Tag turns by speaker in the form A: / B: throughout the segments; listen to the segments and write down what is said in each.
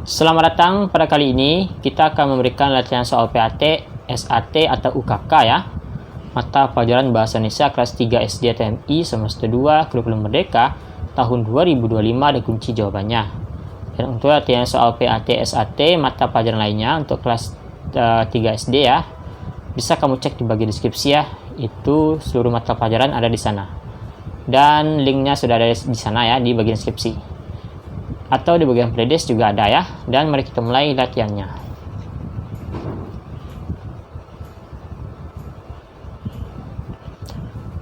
A: Selamat datang. Pada kali ini kita akan memberikan latihan soal PAT, SAT atau UKK ya. Mata pelajaran Bahasa Indonesia kelas 3 SD TMI semester 2 Kurikulum Merdeka tahun 2025 dan kunci jawabannya. Dan untuk latihan soal PAT, SAT, mata pelajaran lainnya untuk kelas 3 SD ya, bisa kamu cek di bagian deskripsi ya. Itu seluruh mata pelajaran ada di sana. Dan linknya sudah ada di sana ya, di bagian deskripsi. Atau di bagian playlist juga ada ya. Dan mari kita mulai latihannya.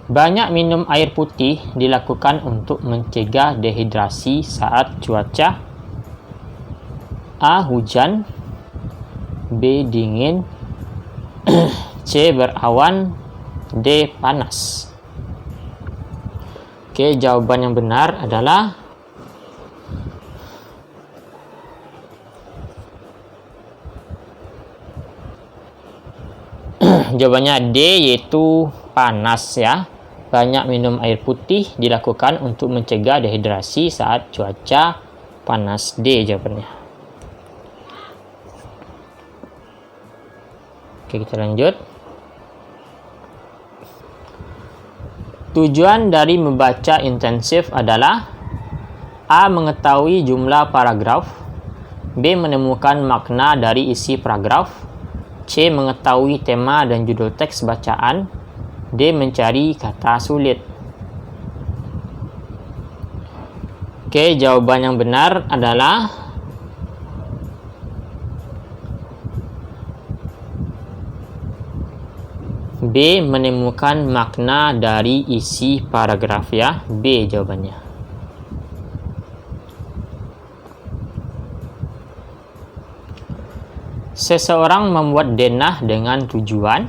A: Banyak minum air putih dilakukan untuk mencegah dehidrasi saat cuaca A. Hujan, B. Dingin, C. Berawan, D. Panas. Oke, jawaban yang benar adalah jawabannya D, yaitu panas ya. Banyak minum air putih dilakukan untuk mencegah dehidrasi saat cuaca panas. D jawabannya. Oke, kita lanjut. Tujuan dari membaca intensif adalah A. Mengetahui jumlah paragraf, B. Menemukan makna dari isi paragraf, C. Mengetahui tema dan judul teks bacaan, D. Mencari kata sulit. Oke, jawaban yang benar adalah B. Menemukan makna dari isi paragraf ya. B jawabannya. Seseorang membuat denah dengan tujuan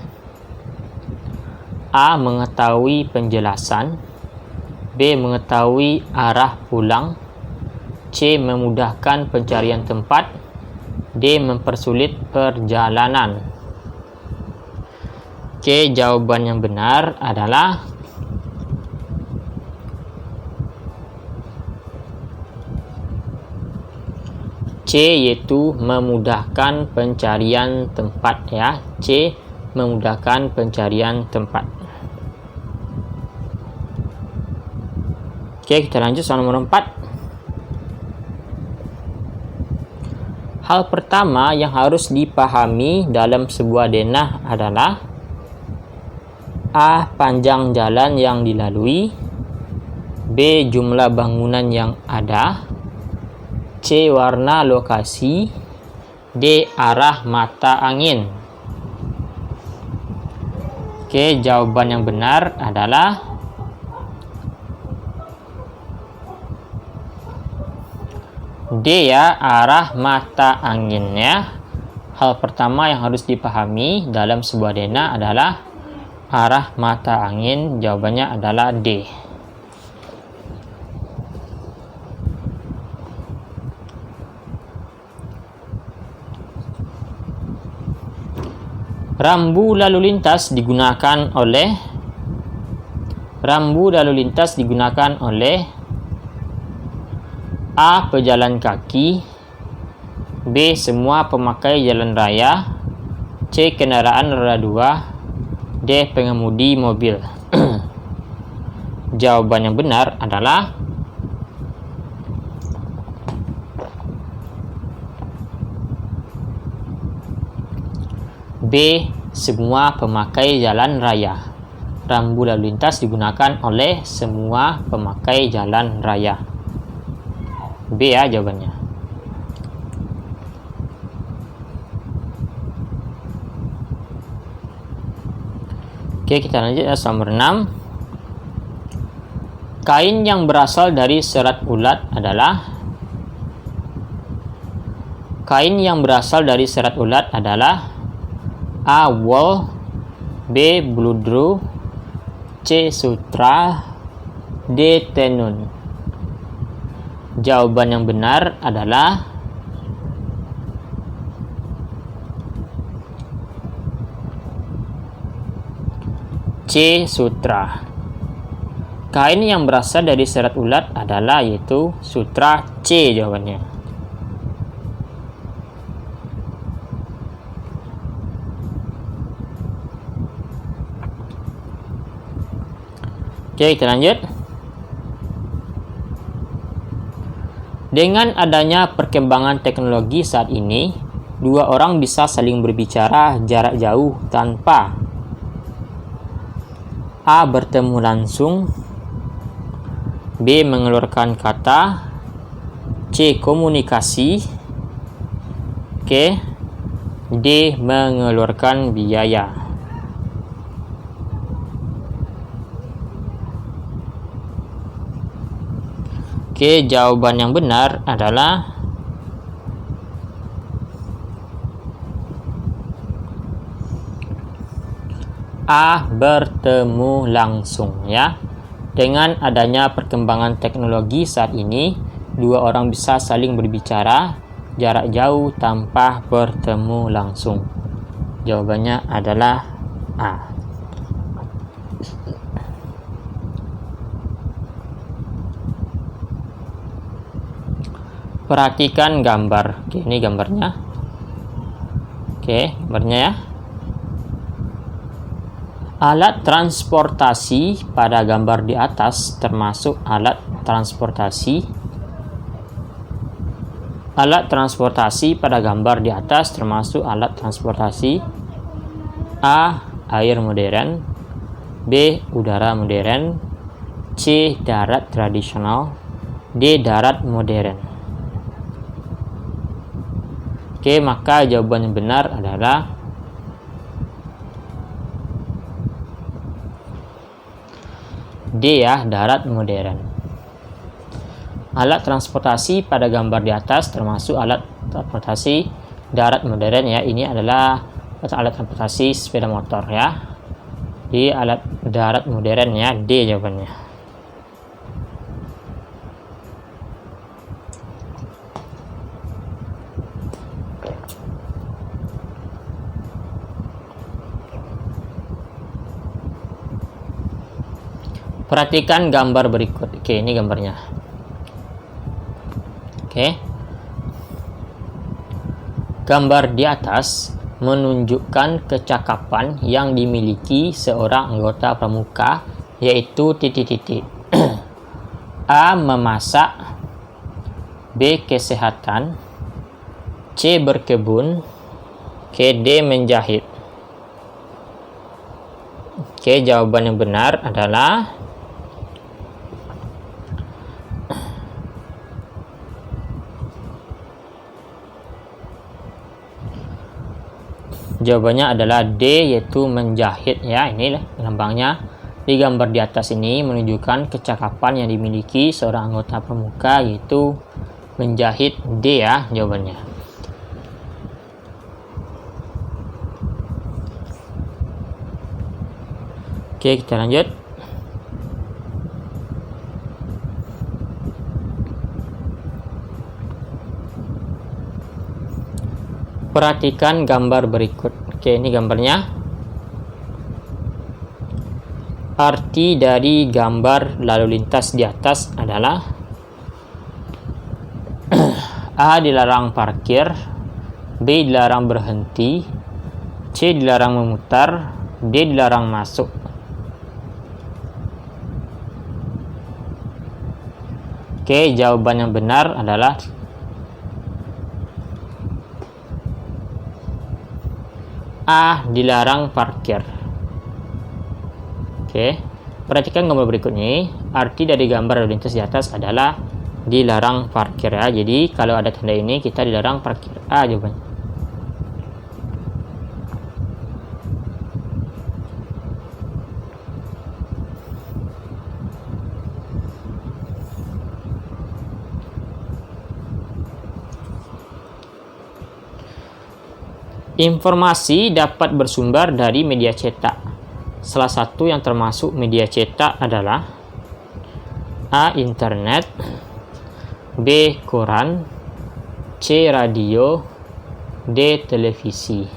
A: A. Mengetahui penjelasan, B. Mengetahui arah pulang, C. Memudahkan pencarian tempat, D. Mempersulit perjalanan. Oke, jawaban yang benar adalah C, yaitu memudahkan pencarian tempat ya. C. Memudahkan pencarian tempat. Oke, kita lanjut soal nomor 4. Hal pertama yang harus dipahami dalam sebuah denah adalah A. Panjang jalan yang dilalui, B. Jumlah bangunan yang ada, C. Warna lokasi, D. Arah mata angin. Oke, jawaban yang benar adalah D ya, arah mata angin ya. Hal pertama yang harus dipahami dalam sebuah denah adalah arah mata angin. Jawabannya adalah D. Rambu lalu lintas digunakan oleh A. Pejalan kaki, B. Semua pemakai jalan raya, C. Kendaraan roda 2, D. Pengemudi mobil. Jawaban yang benar adalah B. Semua pemakai jalan raya. Rambu lalu lintas digunakan oleh semua pemakai jalan raya. B ya jawabannya. Oke, kita lanjut ya, nomor 6. Kain yang berasal dari serat ulat adalah A. Wool, B. Bludru, C. Sutra, D. Tenun. Jawaban yang benar adalah C. Sutra. Kain yang berasal dari serat ulat adalah yaitu sutra. C jawabannya. Oke, kita lanjut. Dengan adanya perkembangan teknologi saat ini, dua orang bisa saling berbicara jarak jauh tanpa A. bertemu langsung, B. mengeluarkan kata, C. komunikasi, D. mengeluarkan biaya. Jawaban yang benar adalah A. bertemu langsung, ya. Dengan adanya perkembangan teknologi saat ini, dua orang bisa saling berbicara jarak jauh tanpa bertemu langsung. Jawabannya adalah A. Perhatikan gambar. Ini gambarnya. Gambarnya ya. Alat transportasi pada gambar di atas termasuk alat transportasi. Alat transportasi pada gambar di atas termasuk alat transportasi A. air modern, B. udara modern, C. darat tradisional, D. darat modern. Maka jawaban yang benar adalah D, ya, darat modern. Alat transportasi pada gambar di atas termasuk alat transportasi darat modern, ya. Ini adalah alat transportasi sepeda motor, ya. Di alat darat modern, ya, D jawabannya. Perhatikan gambar berikut. Ini gambarnya. Gambar di atas menunjukkan kecakapan yang dimiliki seorang anggota pramuka, yaitu A. memasak, B. kesehatan, C. berkebun, D. menjahit. Jawaban yang benar adalah jawabannya adalah D, yaitu menjahit, ya. Ini lambangnya di gambar di atas ini menunjukkan kecakapan yang dimiliki seorang anggota pramuka, yaitu menjahit. D, ya, jawabannya. Kita lanjut. Perhatikan gambar berikut. Ini gambarnya. Arti dari gambar lalu lintas di atas adalah A. dilarang parkir, B. dilarang berhenti, C. dilarang memutar, D. dilarang masuk. Jawaban yang benar adalah A. dilarang parkir. Perhatikan gambar berikutnya. Arti dari gambar lalu lintas di atas adalah dilarang parkir, ya. Jadi kalau ada tanda ini kita dilarang parkir. A jawabannya. Informasi dapat bersumber dari media cetak. Salah satu yang termasuk media cetak adalah A. internet, B. koran, C. radio, D. televisi.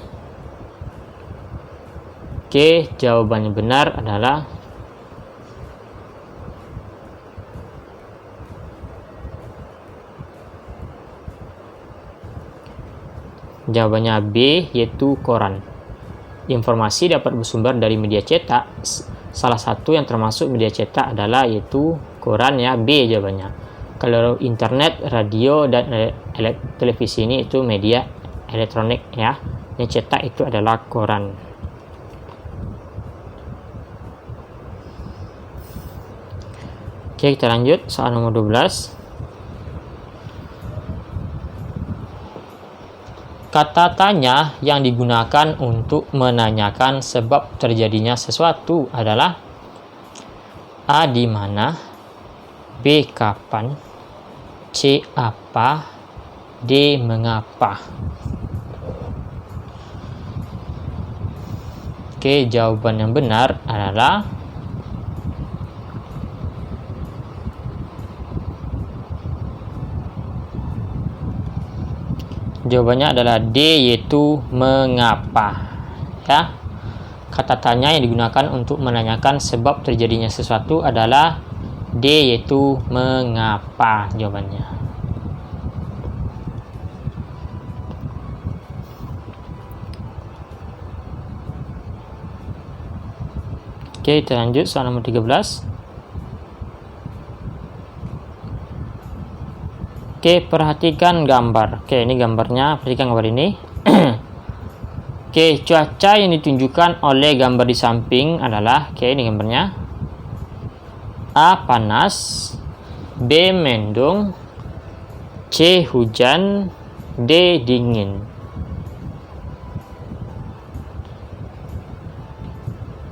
A: Jawaban yang benar adalah jawabannya B, yaitu koran. Informasi dapat bersumber dari media cetak. salah satu yang termasuk media cetak adalah yaitu koran ya, B jawabannya. Kalau internet, radio, dan televisi ini itu media elektronik ya. Yang cetak itu adalah koran. Oke, kita lanjut soal nomor 12. Kata tanya yang digunakan untuk menanyakan sebab terjadinya sesuatu adalah A. Di mana, B. Kapan, C. Apa, D. Mengapa. Oke, jawaban yang benar adalah jawabannya adalah D, yaitu mengapa. Ya. Kata tanya yang digunakan untuk menanyakan sebab terjadinya sesuatu adalah D, yaitu mengapa jawabannya. Oke, kita lanjut soal nomor 13. Oke, perhatikan gambar. Oke, ini gambarnya. Perhatikan gambar ini. Oke, cuaca yang ditunjukkan oleh gambar di samping adalah, oke, ini gambarnya. A. Panas, B. Mendung, C. Hujan, D. Dingin.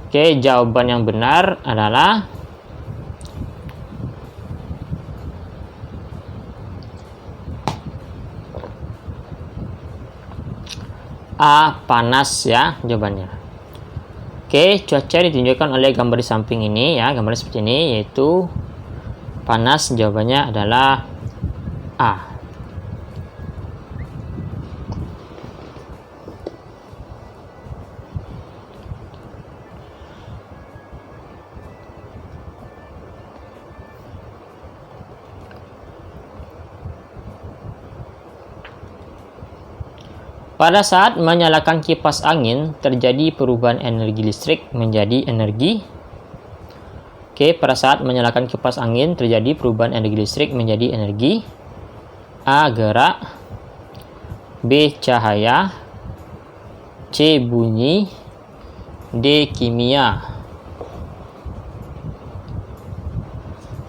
A: Oke, jawaban yang benar adalah A. Panas ya jawabannya. Oke, cuaca ditunjukkan oleh gambar di samping ini ya, gambarnya seperti ini, yaitu panas. Jawabannya adalah A. Pada saat menyalakan kipas angin, terjadi perubahan energi listrik menjadi energi. Oke, pada saat menyalakan kipas angin, terjadi perubahan energi listrik menjadi energi. A. Gerak, B. Cahaya, C. Bunyi, D. Kimia.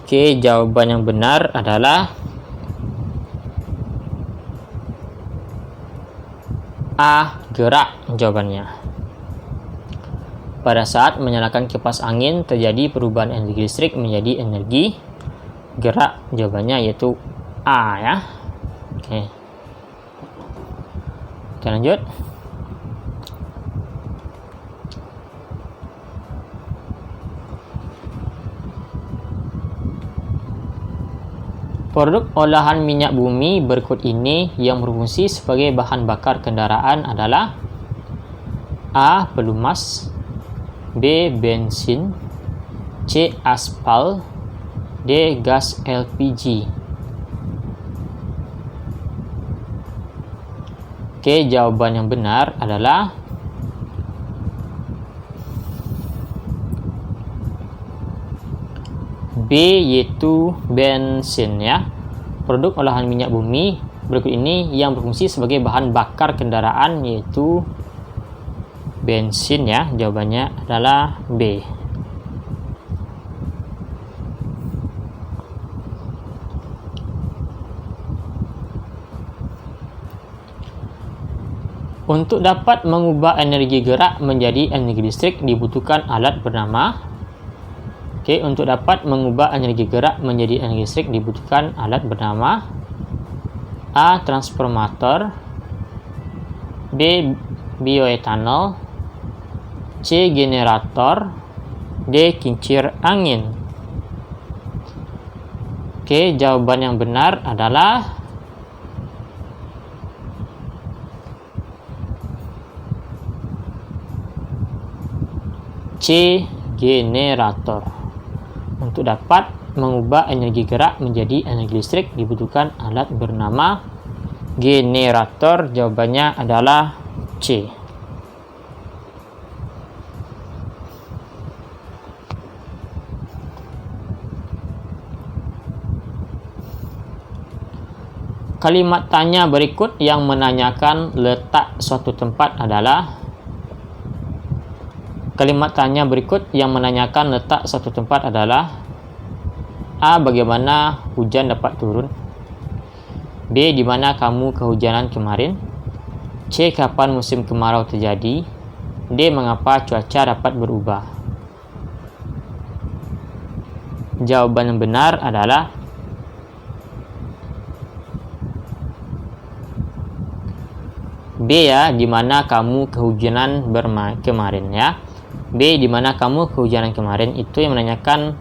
A: Oke, jawaban yang benar adalah A. Gerak jawabannya. Pada saat menyalakan kipas angin, terjadi perubahan energi listrik menjadi energi gerak. Jawabannya yaitu A ya. Oke. Kita lanjut. Produk olahan minyak bumi berikut ini yang berfungsi sebagai bahan bakar kendaraan adalah A. Pelumas, B. Bensin, C. Aspal, D. Gas LPG. Oke, jawaban yang benar adalah B, yaitu bensin ya. Produk olahan minyak bumi berikut ini yang berfungsi sebagai bahan bakar kendaraan yaitu bensin ya. Jawabannya adalah B. Untuk dapat mengubah energi gerak menjadi energi listrik dibutuhkan alat bernama. Oke, untuk dapat mengubah energi gerak menjadi energi listrik dibutuhkan alat bernama A. Transformator, B. Bioetanol, C. Generator, D. Kincir angin. Oke, jawaban yang benar adalah C. Generator. Untuk dapat mengubah energi gerak menjadi energi listrik dibutuhkan alat bernama generator. Jawabannya adalah C. Kalimat tanya berikut yang menanyakan letak suatu tempat adalah A. Bagaimana hujan dapat turun? B. Di mana kamu kehujanan kemarin? C. Kapan musim kemarau terjadi? D. Mengapa cuaca dapat berubah? Jawaban yang benar adalah B, ya, di mana kamu kehujanan kemarin, ya. B, di mana kamu kehujanan kemarin, itu yang menanyakan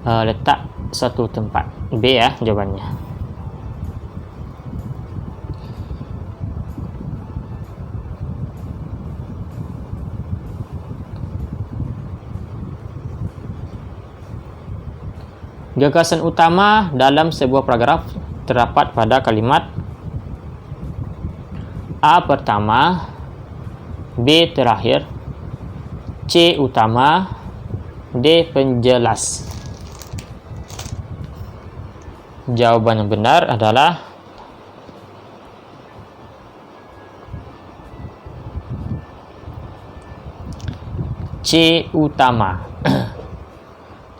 A: letak suatu tempat. B, ya, jawabannya. Gagasan utama dalam sebuah paragraf terdapat pada kalimat A pertama, B terakhir, C utama, D penjelas. Jawaban yang benar adalah C utama.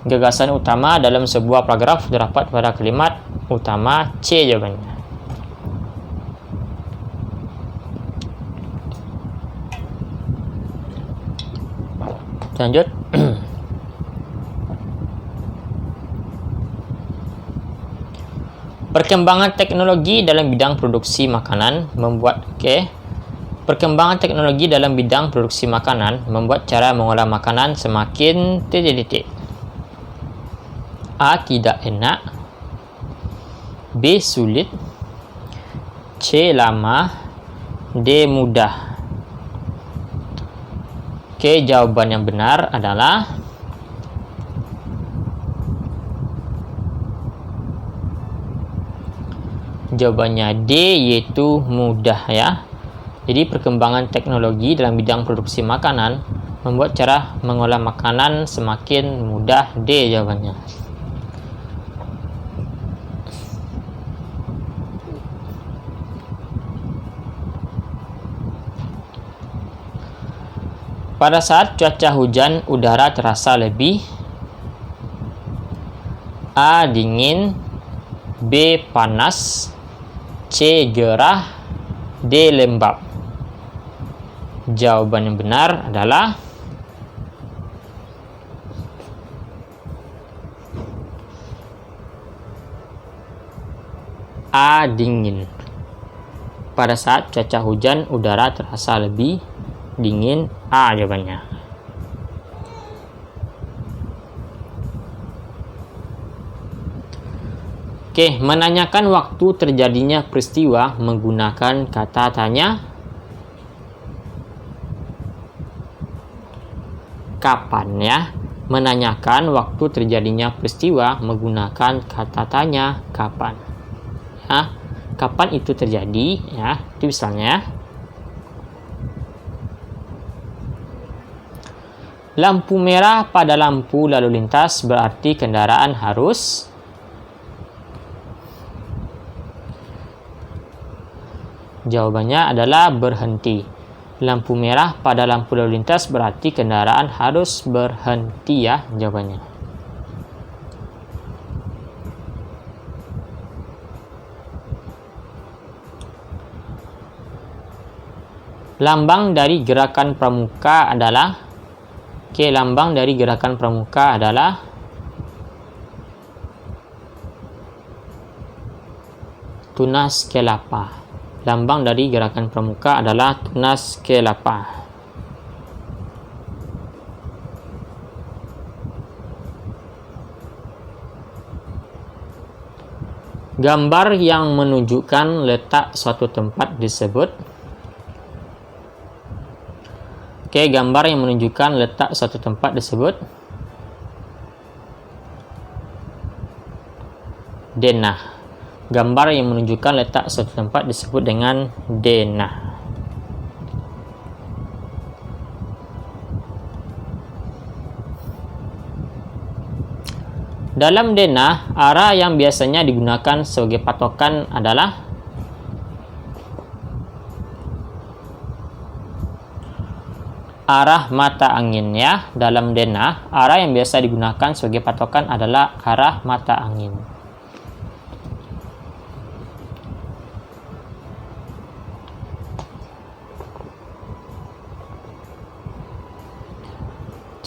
A: Gagasan utama dalam sebuah paragraf terdapat pada kalimat utama. C jawabannya. Lanjut. Perkembangan teknologi dalam bidang produksi makanan membuat cara mengolah makanan semakin titik. A. Tidak enak. B. Sulit. C. Lama. D. Mudah. Jawaban yang benar adalah jawabannya D, yaitu mudah, ya. Jadi perkembangan teknologi dalam bidang produksi makanan membuat cara mengolah makanan semakin mudah. D jawabannya. Pada saat cuaca hujan, udara terasa lebih A. Dingin, B. Panas, C. Gerah, D. Lembab. Jawaban yang benar adalah A. Dingin. Pada saat cuaca hujan, udara terasa lebih dingin. A jawabannya. Menanyakan waktu terjadinya peristiwa menggunakan kata tanya. Kapan, ya? Menanyakan waktu terjadinya peristiwa menggunakan kata tanya kapan. Ya, kapan itu terjadi, ya? Itu misalnya lampu merah pada lampu lalu lintas berarti kendaraan harus. Jawabannya adalah berhenti. Lampu merah pada lampu lalu lintas berarti kendaraan harus berhenti, ya, jawabannya. Lambang dari gerakan pramuka adalah lambang dari gerakan pramuka adalah tunas kelapa. Lambang dari gerakan pramuka adalah tunas kelapa. Gambar yang menunjukkan letak suatu tempat disebut. Gambar yang menunjukkan letak suatu tempat disebut denah. Gambar yang menunjukkan letak suatu tempat disebut dengan denah. Dalam denah, arah yang biasanya digunakan sebagai patokan adalah arah mata angin ya. Dalam denah, arah yang biasa digunakan sebagai patokan adalah arah mata angin.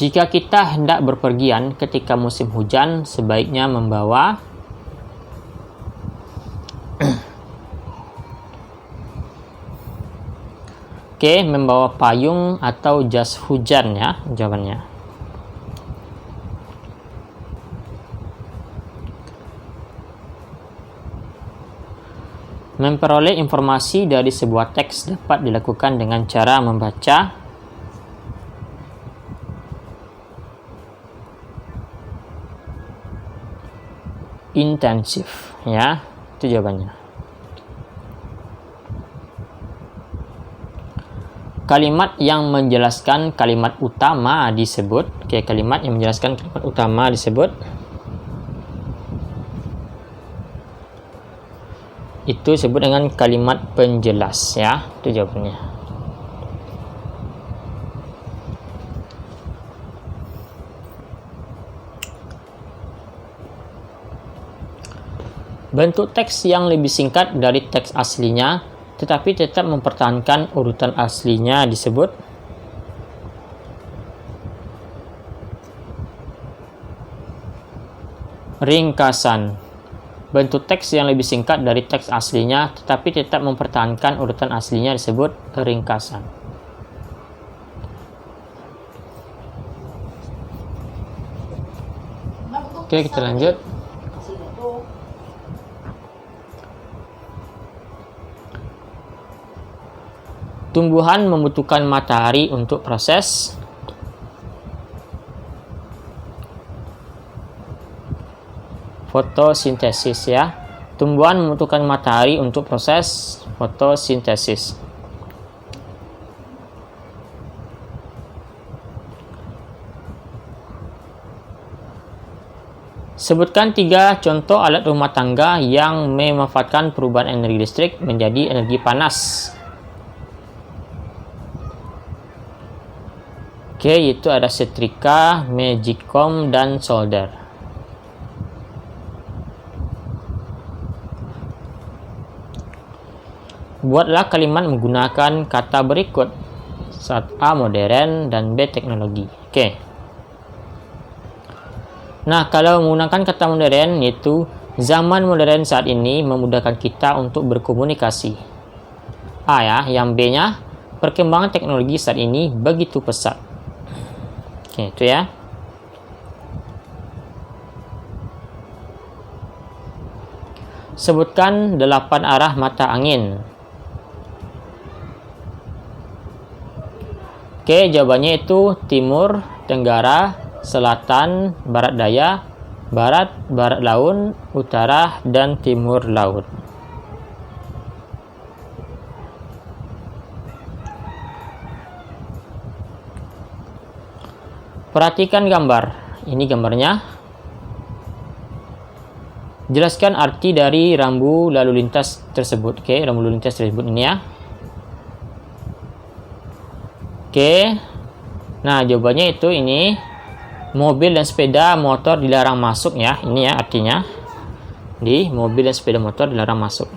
A: Jika kita hendak berpergian ketika musim hujan, sebaiknya membawa membawa payung atau jas hujan ya, jawabannya. Memperoleh informasi dari sebuah teks dapat dilakukan dengan cara membaca intensif ya, itu jawabannya. Kalimat yang menjelaskan kalimat utama disebut. Kalimat yang menjelaskan kalimat utama disebut. Itu disebut dengan kalimat penjelas ya, itu jawabannya. Bentuk teks yang lebih singkat dari teks aslinya tetapi tetap mempertahankan urutan aslinya disebut ringkasan. Bentuk teks yang lebih singkat dari teks aslinya tetapi tetap mempertahankan urutan aslinya disebut ringkasan. Oke, kita lanjut. Tumbuhan membutuhkan matahari untuk proses fotosintesis ya. Tumbuhan membutuhkan matahari untuk proses fotosintesis. Sebutkan 3 contoh alat rumah tangga yang memanfaatkan perubahan energi listrik menjadi energi panas. Yaitu ada setrika, magicom, dan solder. Buatlah kalimat menggunakan kata berikut. A. Modern dan B. Teknologi. Nah, kalau menggunakan kata modern, yaitu zaman modern saat ini memudahkan kita untuk berkomunikasi. A ya, yang B-nya perkembangan teknologi saat ini begitu pesat. Itu ya. Sebutkan 8 arah mata angin. Jawabannya itu timur, tenggara, selatan, barat daya, barat laut, utara, dan timur laut. Perhatikan gambar. Ini gambarnya. Jelaskan arti dari rambu lalu lintas tersebut. Rambu lalu lintas tersebut ini ya. Nah, jawabannya itu ini. Mobil dan sepeda motor dilarang masuk ya. Ini ya artinya. Di mobil dan sepeda motor dilarang masuk.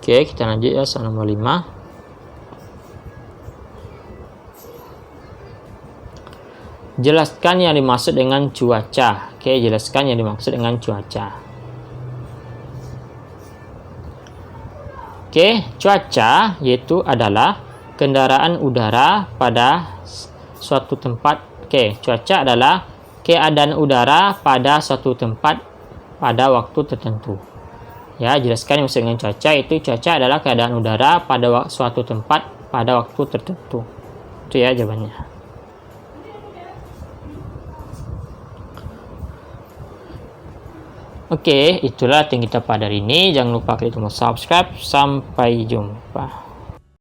A: Kita lanjut ya, soal nomor 5. Jelaskan yang dimaksud dengan cuaca. Jelaskan yang dimaksud dengan cuaca. Cuaca yaitu adalah kendaraan udara pada suatu tempat. Cuaca adalah keadaan udara pada suatu tempat pada waktu tertentu. Ya, jelaskan yang maksud dengan cuaca. Itu cuaca adalah keadaan udara pada suatu tempat pada waktu tertentu. Itu ya jawabannya. Itulah yang kita pada hari ini. Jangan lupa klik tombol subscribe. Sampai jumpa.